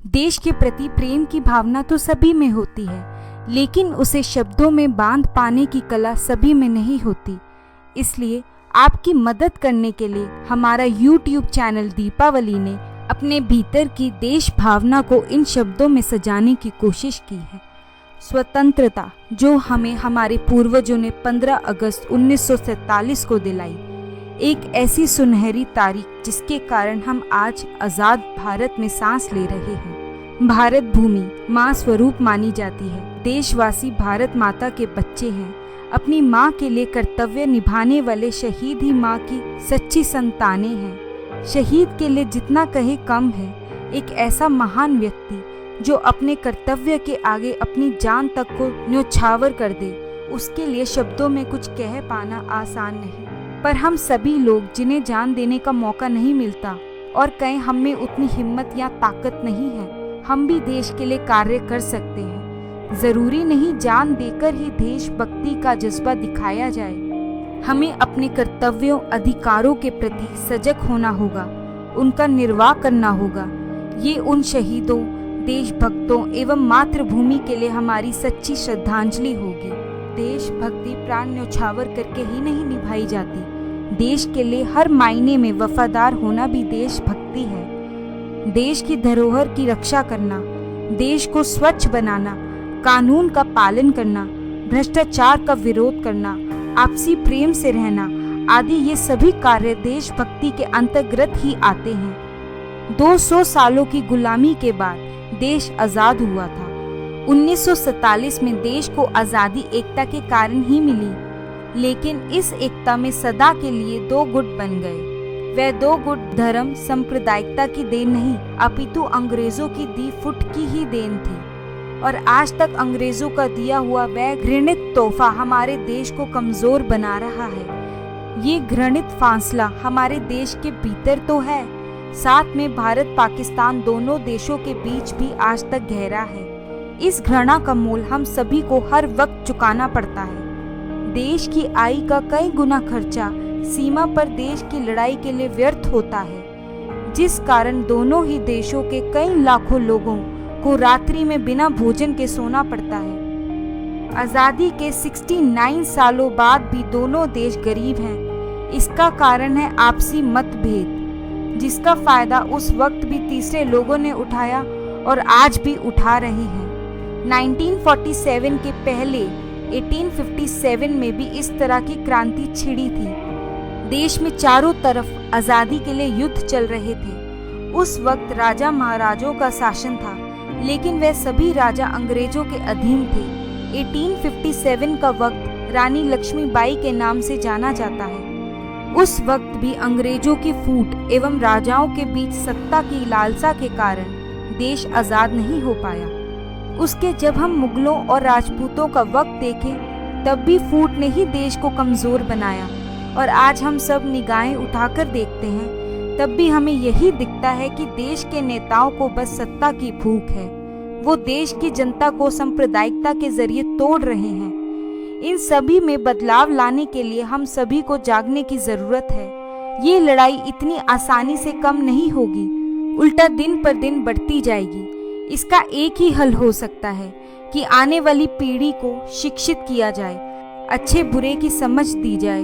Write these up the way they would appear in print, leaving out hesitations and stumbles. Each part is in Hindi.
देश के प्रति प्रेम की भावना तो सभी में होती है, लेकिन उसे शब्दों में बांध पाने की कला सभी में नहीं होती। इसलिए आपकी मदद करने के लिए हमारा YouTube चैनल दीपावली ने अपने भीतर की देश भावना को इन शब्दों में सजाने की कोशिश की है। स्वतंत्रता जो हमें हमारे पूर्वजों ने 15 अगस्त 1947 को दिलाई, एक ऐसी सुनहरी तारीख जिसके कारण हम आज आज़ाद भारत में सांस ले रहे हैं। भारत भूमि माँ स्वरूप मानी जाती है। देशवासी भारत माता के बच्चे हैं। अपनी माँ के लिए कर्तव्य निभाने वाले शहीद ही माँ की सच्ची संतानें हैं। शहीद के लिए जितना कहे कम है। एक ऐसा महान व्यक्ति जो अपने कर्तव्य के आगे अपनी जान तक को न्यौछावर कर दे, उसके लिए शब्दों में कुछ कह पाना आसान नहीं। पर हम सभी लोग जिन्हें जान देने का मौका नहीं मिलता और कहें हम में उतनी हिम्मत या ताकत नहीं है, हम भी देश के लिए कार्य कर सकते हैं। जरूरी नहीं जान देकर ही देशभक्ति का जज्बा दिखाया जाए। हमें अपने कर्तव्यों अधिकारों के प्रति सजग होना होगा, उनका निर्वाह करना होगा। ये उन शहीदों, देशभक्तों एवं मातृभूमि के लिए हमारी सच्ची श्रद्धांजलि होगी। देशभक्ति प्राण न्यौछावर करके ही नहीं निभाई जाती। देश के लिए हर मायने में वफादार होना भी देशभक्ति है। देश की धरोहर की रक्षा करना, देश को स्वच्छ बनाना, कानून का पालन करना, भ्रष्टाचार का विरोध करना, आपसी प्रेम से रहना आदि ये सभी कार्य देशभक्ति के अंतर्गत ही आते हैं। 200 सालों की गुलामी के बाद देश आज़ाद हुआ था। 1947 में देश को आज़ादी एकता के कारण ही मिली, लेकिन इस एकता में सदा के लिए दो गुट बन गए। वह दो गुट धर्म सांप्रदायिकता की देन नहीं, अपितु अंग्रेजों की दी फुट की ही देन थी। और आज तक अंग्रेजों का दिया हुआ वह घृणित तोहफा हमारे देश को कमजोर बना रहा है। ये घृणित फासला हमारे देश के भीतर तो है, साथ में भारत पाकिस्तान दोनों देशों के बीच भी आज तक गहरा है। इस घृणा का मूल हम सभी को हर वक्त चुकाना पड़ता है। देश की आय का कई गुना खर्चा सीमा पर देश की लड़ाई के लिए व्यर्थ होता है, जिस कारण दोनों ही देशों के कई लाखों लोगों को रात्रि में बिना भोजन के सोना पड़ता है। आज़ादी के 69 सालों बाद भी दोनों देश गरीब हैं। इसका कारण है आपसी मतभेद, जिसका फायदा उस वक्त भी तीसरे लोगों ने उठाया और आज भी उठा रहे हैं। 1947 के पहले 1857 में भी इस तरह की क्रांति छिड़ी थी। देश में चारों तरफ आज़ादी के लिए युद्ध चल रहे थे। उस वक्त राजा महाराजों का शासन था, लेकिन वह सभी राजा अंग्रेजों के अधीन थे। 1857 का वक्त रानी लक्ष्मीबाई के नाम से जाना जाता है। उस वक्त भी अंग्रेजों की फूट एवं राजाओं के बीच सत्ता की लालसा के कारण देश आज़ाद नहीं हो पाया। उसके जब हम मुगलों और राजपूतों का वक्त देखें, तब भी फूट ने ही देश को कमज़ोर बनाया। और आज हम सब निगाहें उठाकर देखते हैं, तब भी हमें यही दिखता है कि देश के नेताओं को बस सत्ता की भूख है। वो देश की जनता को सांप्रदायिकता के जरिए तोड़ रहे हैं। इन सभी में बदलाव लाने के लिए हम सभी को जागने की ज़रूरत है। ये लड़ाई इतनी आसानी से कम नहीं होगी, उल्टा दिन पर दिन बढ़ती जाएगी। इसका एक ही हल हो सकता है कि आने वाली पीढ़ी को शिक्षित किया जाए, अच्छे बुरे की समझ दी जाए,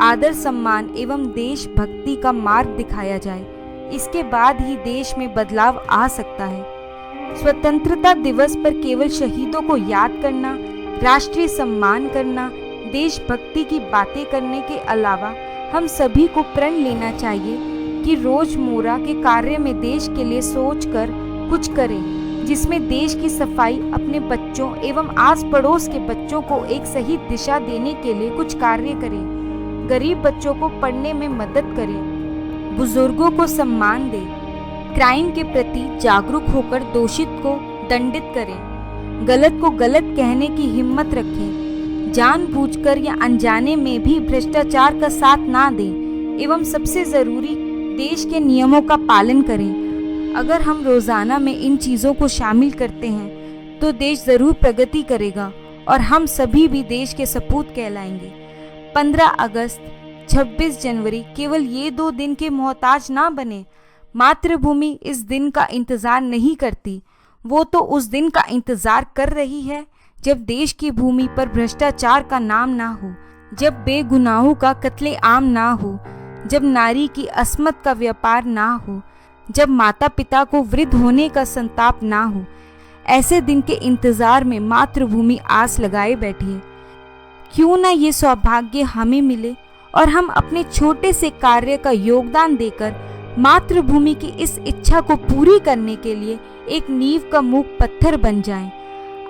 आदर सम्मान एवं देशभक्ति का मार्ग दिखाया जाए। इसके बाद ही देश में बदलाव आ सकता है। स्वतंत्रता दिवस पर केवल शहीदों को याद करना, राष्ट्रीय सम्मान करना, देशभक्ति की बातें करने के अलावा हम सभी को प्रण लेना चाहिए कि रोजमर्रा के कार्य में देश के लिए सोचकर कुछ करें, जिसमें देश की सफाई, अपने बच्चों एवं आस पड़ोस के बच्चों को एक सही दिशा देने के लिए कुछ कार्य करें, गरीब बच्चों को पढ़ने में मदद करें, बुजुर्गों को सम्मान दें, क्राइम के प्रति जागरूक होकर दोषित को दंडित करें, गलत को गलत कहने की हिम्मत रखें, जानबूझकर या अनजाने में भी भ्रष्टाचार का साथ ना दें एवं सबसे जरूरी देश के नियमों का पालन करें। अगर हम रोजाना में इन चीज़ों को शामिल करते हैं तो देश ज़रूर प्रगति करेगा और हम सभी भी देश के सपूत कहलाएंगे। 15 अगस्त, 26 जनवरी केवल ये 2 दिन के मोहताज ना बने, मातृभूमि इस दिन का इंतजार नहीं करती, वो तो उस दिन का इंतजार कर रही है जब देश की भूमि पर भ्रष्टाचार का नाम ना हो, जब बेगुनाहों का कत्लेआम ना हो, जब नारी की अस्मत का व्यापार ना हो, जब माता पिता को वृद्ध होने का संताप ना हो। ऐसे दिन के इंतजार में मातृभूमि आस लगाए बैठी है। क्यों ना ये सौभाग्य हमें मिले और हम अपने छोटे से कार्य का योगदान देकर मातृभूमि की इस इच्छा को पूरी करने के लिए एक नींव का मूक पत्थर बन जाएं।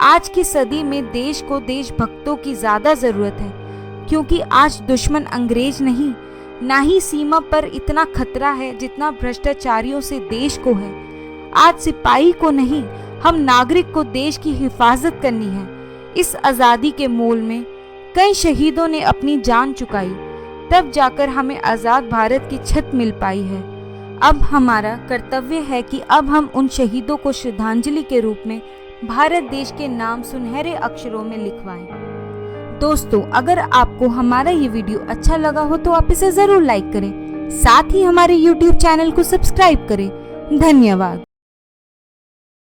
आज की सदी में देश को देशभक्तों की ज्यादा जरूरत है, क्योंकि आज दुश्मन अंग्रेज नहीं, ना ही सीमा पर इतना खतरा है जितना भ्रष्टाचारियों से देश को है। आज सिपाही को नहीं, हम नागरिक को देश की हिफाजत करनी है। इस आज़ादी के मोल में कई शहीदों ने अपनी जान चुकाई, तब जाकर हमें आज़ाद भारत की छत मिल पाई है। अब हमारा कर्तव्य है कि अब हम उन शहीदों को श्रद्धांजलि के रूप में भारत देश के नाम सुनहरे अक्षरों में लिखवाएं। दोस्तों, अगर आपको हमारा ये वीडियो अच्छा लगा हो तो आप इसे जरूर लाइक करें, साथ ही हमारे YouTube चैनल को सब्सक्राइब करें। धन्यवाद।